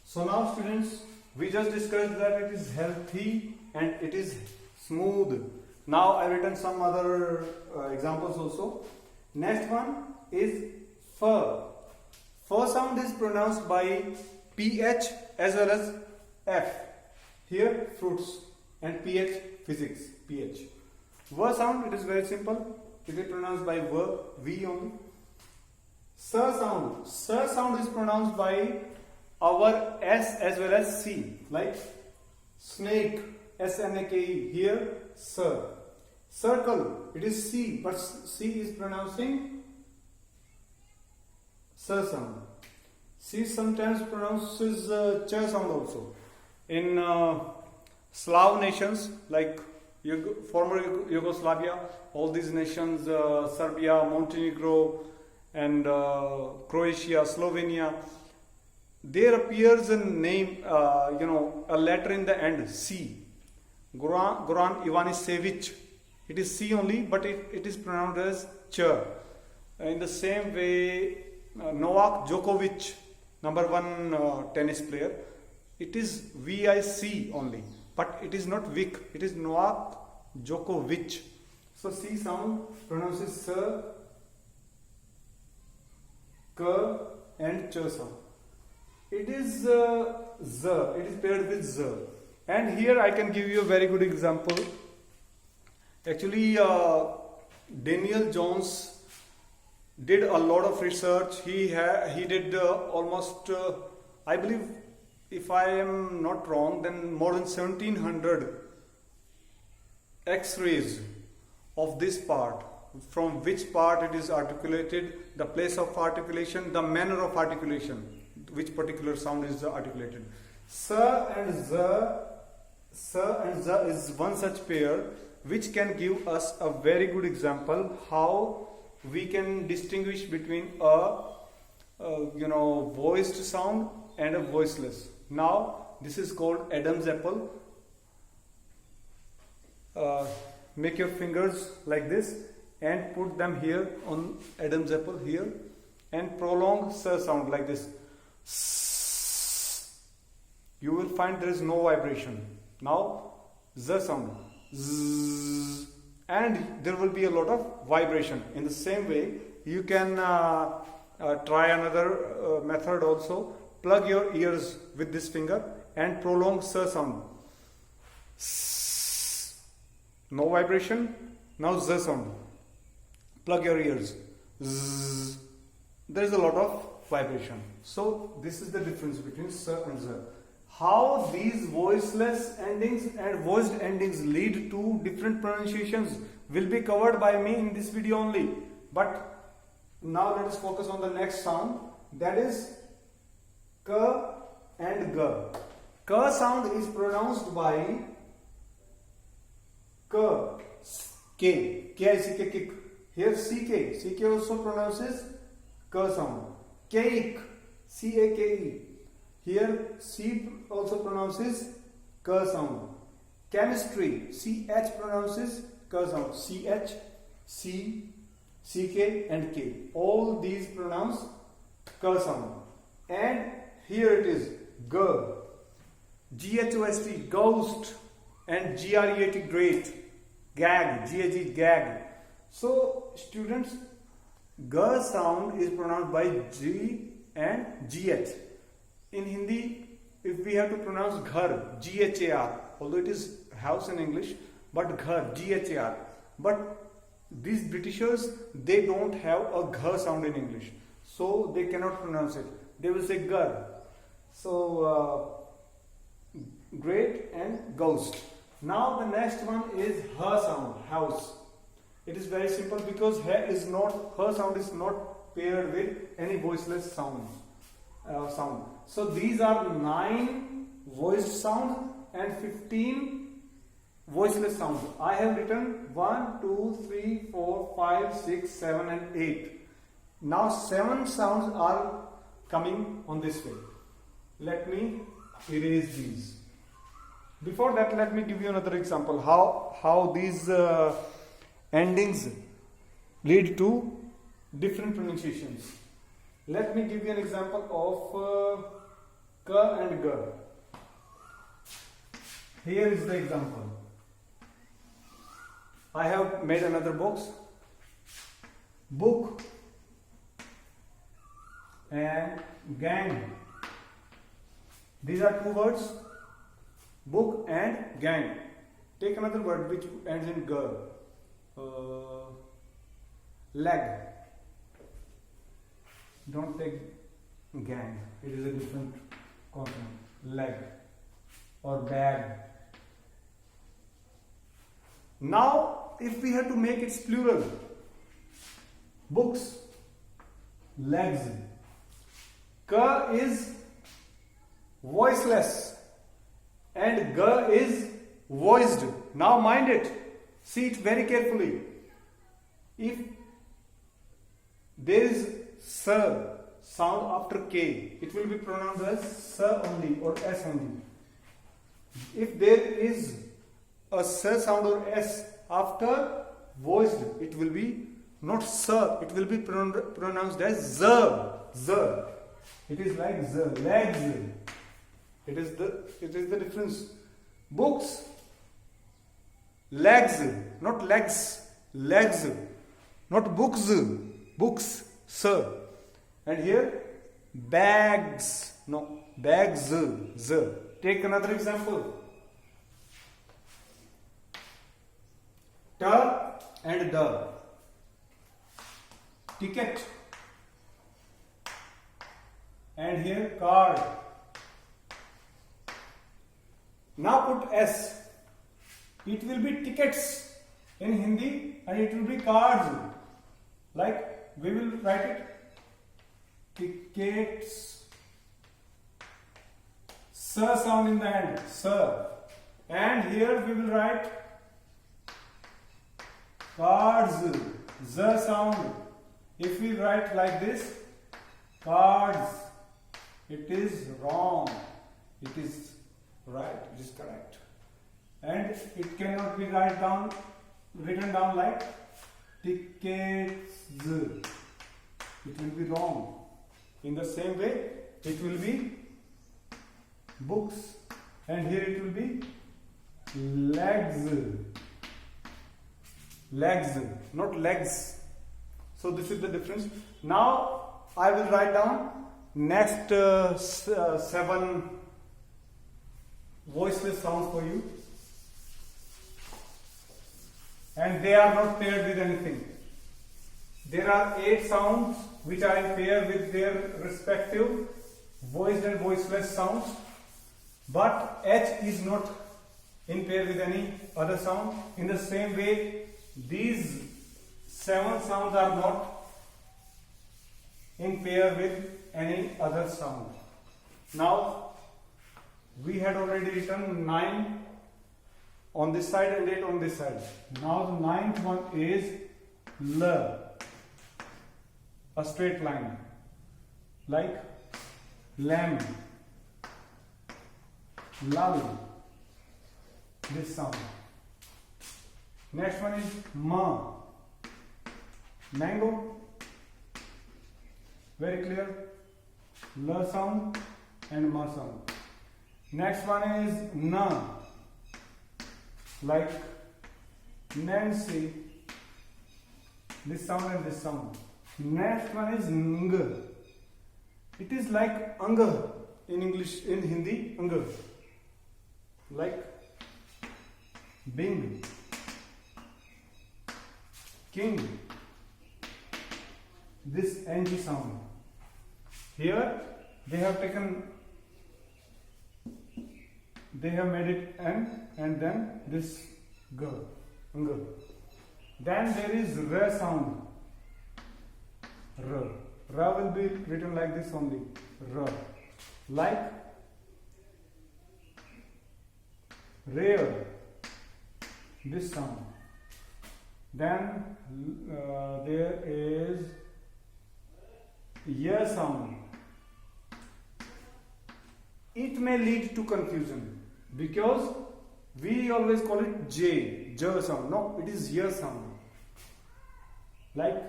So now students, we just discussed that it is healthy and it is smooth. Now I written some other examples also. Next one is fur. Fur sound is pronounced by PH as well as F. Here fruits and PH physics, PH. Ver sound, it is very simple. It is pronounced by V only. Sir sound. Sir sound is pronounced by our S as well as C. Like snake, SNAKE. Here, sir. Circle, it is C, but C is pronouncing sir sound. C sometimes pronounces ch sound also. In Slav nations like former Yugoslavia, all these nations, Serbia, Montenegro, and Croatia, Slovenia, there appears a name, a letter in the end, C. Goran Ivanisevic. It is C only, but it is pronounced as ch. In the same way, Novak Djokovic, #1 tennis player, it is VIC only, but it is not Vic, it is Novak Djokovic. So C sound pronounces sir, k and ch sound. It is z, it is paired with z. And here I can give you a very good example. Actually, Daniel Jones did a lot of research. He did almost, I believe, if I am not wrong, then more than 1700 X-rays of this part, from which part it is articulated, the place of articulation, the manner of articulation, which particular sound is articulated. Sir and z is one such pair which can give us a very good example how we can distinguish between a voiced sound and a voiceless. Now this is called Adam's apple. Make your fingers like this and put them here on Adam's apple here and prolong sir sound like this. You will find there is no vibration. Now z sound, zzz, and there will be a lot of vibration. In the same way, you can try another method also. Plug your ears with this finger and prolong sir sound. No vibration. Now z sound. Plug your ears. Zzz. There is a lot of vibration. So this is the difference between sir and z. How these voiceless endings and voiced endings lead to different pronunciations will be covered by me in this video only. But now let us focus on the next sound, that is k and g. K sound is pronounced by k, K-I-C-K, kick. Here CK also pronounces k sound. Cake, C-A-K-E. Here C also pronounces k sound. Chemistry, CH pronounces k sound. CH, C, CK and K. All these pronounce k sound. And here it is G. G-H-O-S-T, ghost, and G-R-E-A-T, great. Gag, G-A-G, gag. So students, G sound is pronounced by G and GH. In Hindi, if we have to pronounce ghar, G-H-A-R, although it is house in English, but ghar, G-H-A-R. But these Britishers, they don't have a gh sound in English, so they cannot pronounce it. They will say gar. So great and ghost. Now the next one is h sound, house. It is very simple because h sound is not paired with any voiceless sound. So these are 9 voiced sounds and 15 voiceless sounds. I have written 1, 2, 3, 4, 5, 6, 7 and 8. Now 7 sounds are coming on this way. Let me erase these. Before that, let me give you another example how these endings lead to different pronunciations. Let me give you an example of K and G. Here is the example. I have made another box. Book and gang. These are two words. Book and gang. Take another word which ends in G. Leg. Don't take gang. It is a different consonant. Leg or bag. Now, if we have to make its plural, books, legs. K is voiceless and G is voiced. Now mind it. See it very carefully. If there is S sound after K, it will be pronounced as S only or S only. If there is a S sound or S after voiced, it will be not S, it will be pronounced as Z. Z. It is like Z, legs. It is the difference. Books, legs, not legs, legs, not books, books, sir. And here, bags, no, bags, z. Take another example. T and D. Ticket. And here, card. Now put S. It will be tickets in Hindi and it will be cards. Like we will write it. Tickets. Sir sound in the end. Sir. And here we will write cards. Z sound. If we write like this, cards, it is wrong. It is right. It is correct. And it cannot be written down like tickets. It will be wrong. In the same way, it will be books, and here it will be legs. Legs, not legs. So this is the difference. Now I will write down next 7 voiceless sounds for you, and they are not paired with anything. There are 8 sounds which are in pair with their respective voiced and voiceless sounds, but H is not in pair with any other sound. In the same way, these 7 sounds are not in pair with any other sound. Now we had already written 9 on this side and 8 on this side. Now the 9th one is L, a straight line, like lamb, lull, this sound. Next one is ma, mango, very clear, L sound and ma sound. Next one is na, like Nancy, this sound and this sound. Next one is ng. It is like ang in English, in Hindi, ang. Like Bing, king, this ng sound. Here they have made it n and then this g, ng. Then there is r sound. R will be written like this only. R, like rare, this sound. Then there is y sound. It may lead to confusion because we always call it J sound. No, it is y sound. Like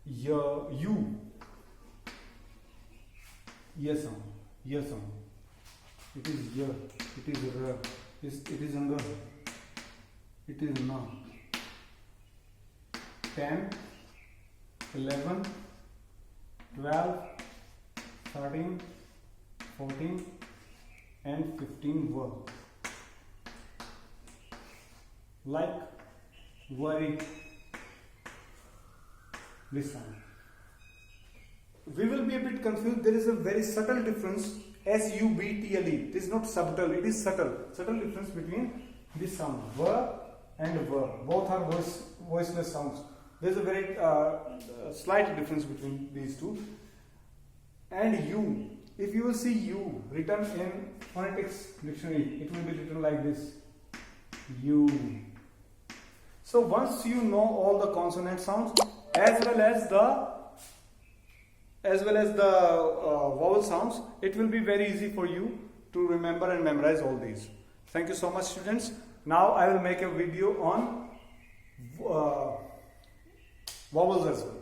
you, Y sound, Y sound. It is Y, it is R, it is Ng, it is Na. 10, 11, 12, 13, 14 and 15 were. Like, worry, this sound. We will be a bit confused. There is a very subtle difference. S-U-B-T-L-E. It is not subtle, it is subtle. Subtle difference between this sound, ver and ver. Both are voiceless sounds. There is a very slight difference between these two. And U. If you will see U written in phonetics dictionary, it will be written like this. U. So once you know all the consonant sounds as well as the vowel sounds, it will be very easy for you to remember and memorize all these. Thank you so much, students. Now I will make a video on vowels as well.